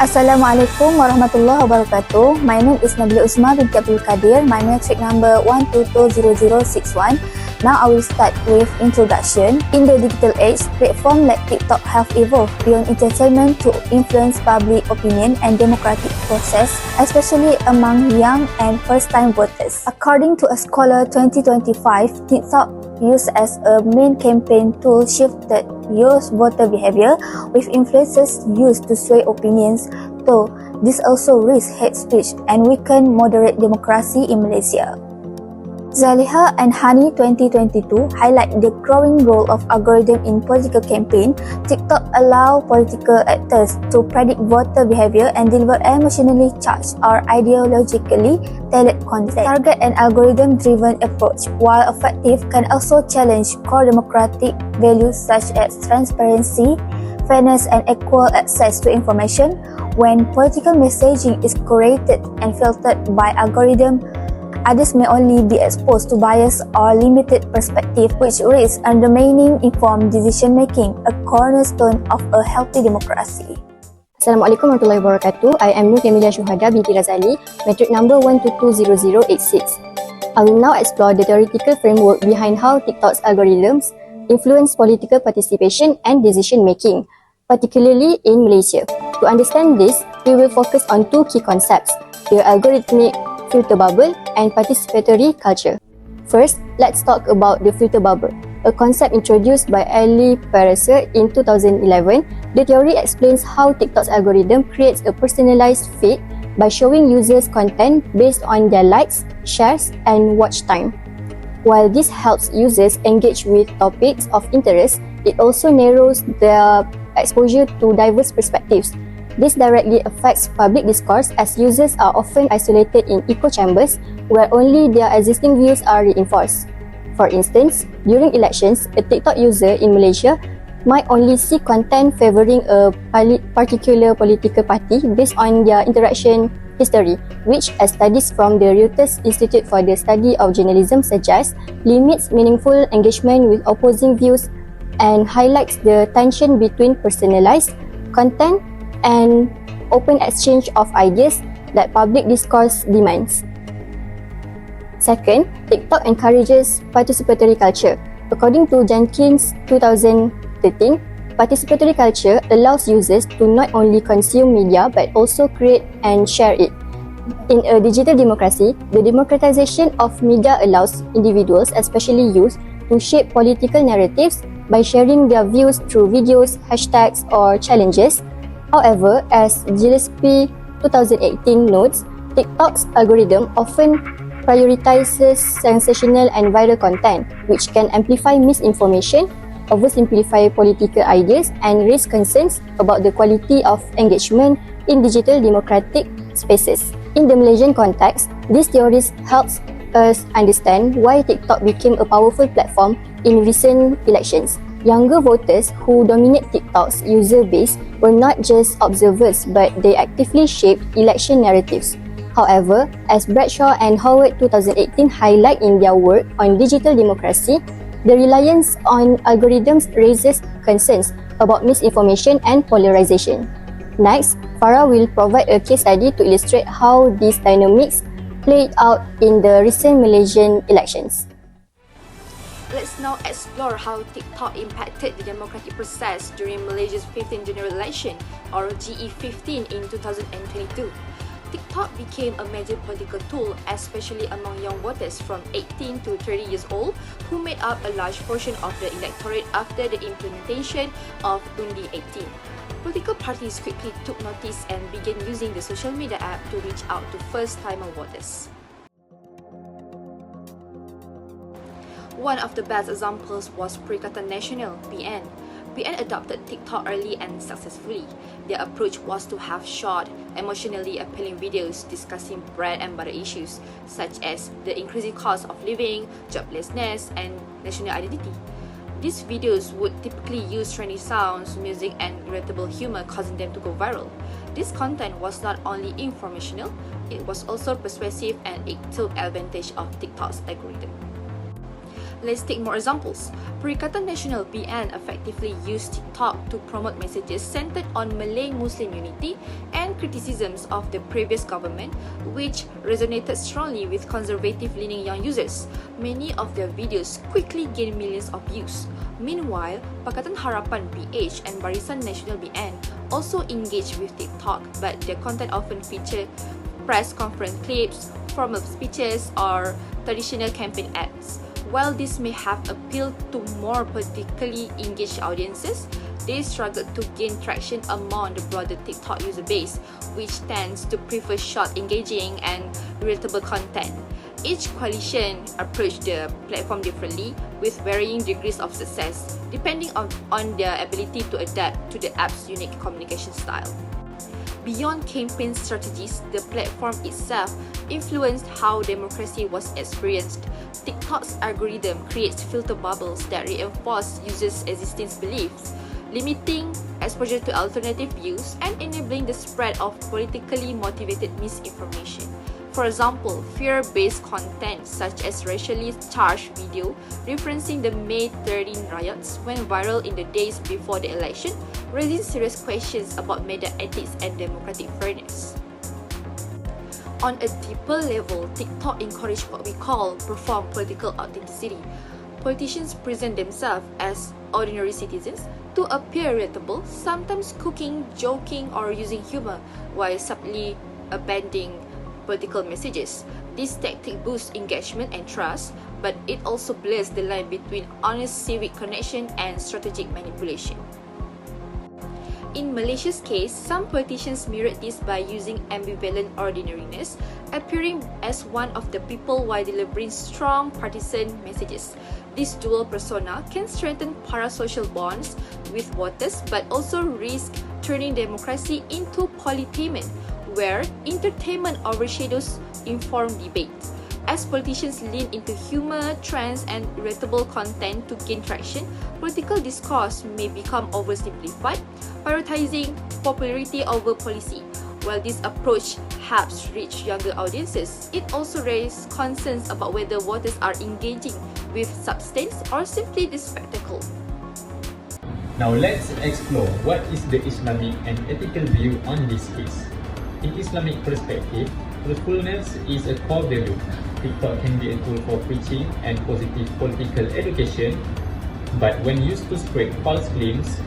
Assalamualaikum warahmatullahi wabarakatuh. My name is Nabila Uzma binti Abd Kadir. My matric number 1220061. Now I will start with introduction. In the digital age, platforms like TikTok have evolved beyond entertainment to influence public opinion and democratic process, especially among young and first-time voters. According to a scholar 2025, TikTok used as a main campaign tool shifted youth voter behavior, with influencers used to sway opinions, though this also risks hate speech and weaken moderate democracy in Malaysia. Zaliha and Hani 2022 highlight the growing role of algorithm in political campaign. TikTok allow political actors to predict voter behavior and deliver emotionally charged or ideologically tailored content. Target and algorithm-driven approach, while effective, can also challenge core democratic values such as transparency, fairness, and equal access to information. When political messaging is curated and filtered by algorithm, others may only be exposed to bias or limited perspective, which risks undermining informed decision-making, a cornerstone of a healthy democracy. Assalamualaikum warahmatullahi wabarakatuh. I am Nur Khamelia Syuhada, binti Razali, matric number 1220086. I will now explore the theoretical framework behind how TikTok's algorithms influence political participation and decision-making, particularly in Malaysia. To understand this, we will focus on two key concepts: the algorithmic filter bubble and participatory culture. First, let's talk about the filter bubble, a concept introduced by Elisya in 2011. The theory explains how TikTok's algorithm creates a personalized feed by showing users content based on their likes, shares, and watch time. While this helps users engage with topics of interest, it also narrows their exposure to diverse perspectives. This directly affects public discourse, as users are often isolated in echo chambers where only their existing views are reinforced. For instance, during elections, a TikTok user in Malaysia might only see content favoring a particular political party based on their interaction history, which, as studies from the Reuters Institute for the Study of Journalism suggest, limits meaningful engagement with opposing views and highlights the tension between personalized content and open exchange of ideas that public discourse demands. Second, TikTok encourages participatory culture. According to Jenkins 2013, participatory culture allows users to not only consume media but also create and share it. In a digital democracy, the democratization of media allows individuals, especially youth, to shape political narratives by sharing their views through videos, hashtags, or challenges. However, as Gillespie 2018 notes, TikTok's algorithm often prioritizes sensational and viral content, which can amplify misinformation, oversimplify political ideas, and raise concerns about the quality of engagement in digital democratic spaces. In the Malaysian context, these theories help us understand why TikTok became a powerful platform in recent elections. Younger voters who dominate TikTok's user base were not just observers, but they actively shaped election narratives. However, as Bradshaw and Howard 2018 highlight in their work on digital democracy, the reliance on algorithms raises concerns about misinformation and polarization. Next, Farra will provide a case study to illustrate how these dynamics played out in the recent Malaysian elections. Let's now explore how TikTok impacted the democratic process during Malaysia's 15th general election, or GE15, in 2022. TikTok became a major political tool, especially among young voters from 18 to 30 years old, who made up a large portion of the electorate after the implementation of Undi 18. Political parties quickly took notice and began using the social media app to reach out to first-timer voters. One of the best examples was Perikatan Nasional (PN). PN adopted TikTok early and successfully. Their approach was to have short, emotionally appealing videos discussing bread and butter issues such as the increasing cost of living, joblessness, and national identity. These videos would typically use trendy sounds, music, and relatable humor, causing them to go viral. This content was not only informational, it was also persuasive, and it took advantage of TikTok's algorithm. Let's take more examples. Perikatan Nasional (PN) effectively used TikTok to promote messages centered on Malay Muslim unity and criticisms of the previous government, which resonated strongly with conservative-leaning young users. Many of their videos quickly gained millions of views. Meanwhile, Pakatan Harapan (PH) and Barisan Nasional (BN) also engaged with TikTok, but their content often featured press conference clips, formal speeches, or traditional campaign ads. While this may have appealed to more politically engaged audiences, they struggled to gain traction among the broader TikTok user base, which tends to prefer short, engaging, and relatable content. Each coalition approached the platform differently, with varying degrees of success, depending on their ability to adapt to the app's unique communication style. Beyond campaign strategies, the platform itself influenced how democracy was experienced. TikTok's algorithm creates filter bubbles that reinforce users' existing beliefs, limiting exposure to alternative views and enabling the spread of politically motivated misinformation. For example, fear-based content such as racially charged video referencing the May 13 riots went viral in the days before the election, raising serious questions about media ethics and democratic fairness. On a deeper level, TikTok encouraged what we call perform political authenticity. Politicians present themselves as ordinary citizens to appear relatable, sometimes cooking, joking, or using humor, while subtly abandoning political messages. This tactic boosts engagement and trust, but it also blurs the line between honest civic connection and strategic manipulation. In Malaysia's case, some politicians mirrored this by using ambivalent ordinariness, appearing as one of the people while delivering strong partisan messages. This dual persona can strengthen parasocial bonds with voters, but also risk turning democracy into polytainment, where entertainment overshadows informed debate. As politicians lean into humor, trends, and relatable content to gain traction, political discourse may become oversimplified, prioritizing popularity over policy. While this approach helps reach younger audiences, it also raises concerns about whether voters are engaging with substance or simply the spectacle. Now let's explore what is the Islamic and ethical view on this case. In Islamic perspective, truthfulness is a core value. TikTok can be a tool for preaching and positive political education, but when used to spread false claims,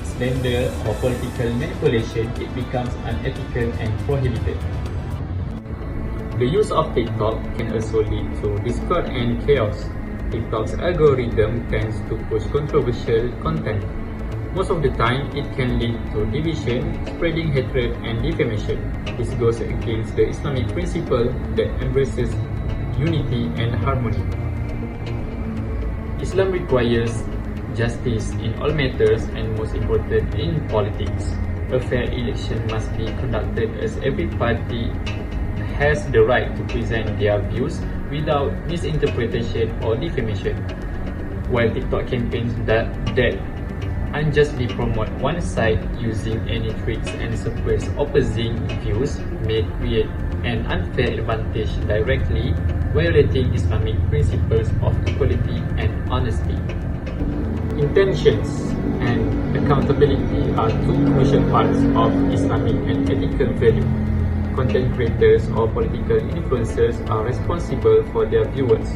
slander, or political manipulation, it becomes unethical and prohibited. The use of TikTok can also lead to discord and chaos. TikTok's algorithm tends to push controversial content. Most of the time, it can lead to division, spreading hatred and defamation. This goes against the Islamic principle that embraces unity and harmony. Islam requires justice in all matters and most important in politics. A fair election must be conducted as every party has the right to present their views without misinterpretation or defamation. While TikTok campaigns that unjustly promote one side using any tricks and suppress opposing views may create an unfair advantage directly violating Islamic principles of equality and honesty. Intentions and accountability are two crucial parts of Islamic and ethical value. Content creators or political influencers are responsible for their viewers.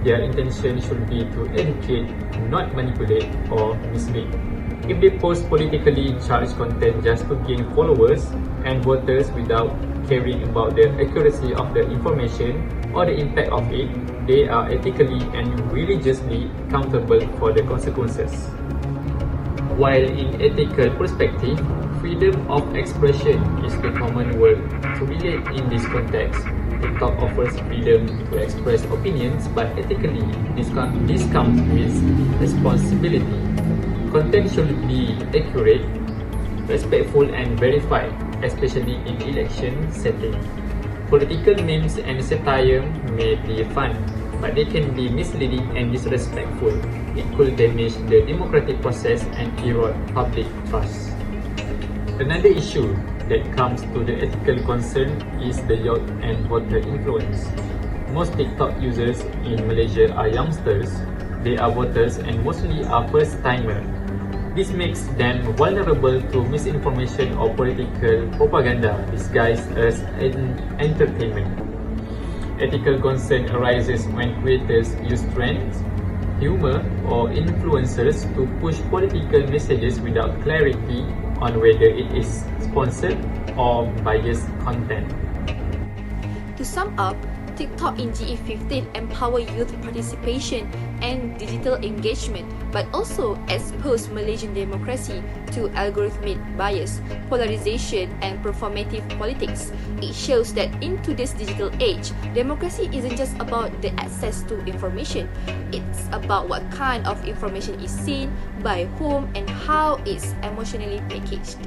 Their intention should be to educate, not manipulate or mislead. If they post politically charged content just to gain followers and voters without caring about the accuracy of the information or the impact of it, they are ethically and religiously accountable for the consequences. While in ethical perspective, freedom of expression is the common word to relate in this context. TikTok offers freedom to express opinions, but ethically, this comes with responsibility. Content should be accurate, respectful and verified, especially in election setting. Political memes and satire may be fun, but they can be misleading and disrespectful. It could damage the democratic process and erode public trust. Another issue that comes to the ethical concern is the youth and voter influence. Most TikTok users in Malaysia are youngsters They are voters and mostly are first-timer. This makes them vulnerable to misinformation or political propaganda disguised as entertainment. Ethical concern arises when creators use trends, humor, or influencers to push political messages without clarity on whether it is sponsored or biased content. To sum up, TikTok in GE15 empower youth participation and digital engagement, but also expose Malaysian democracy to algorithmic bias, polarization, and performative politics. It shows that in today's digital age, democracy isn't just about the access to information. It's about what kind of information is seen, by whom, and how it's emotionally packaged.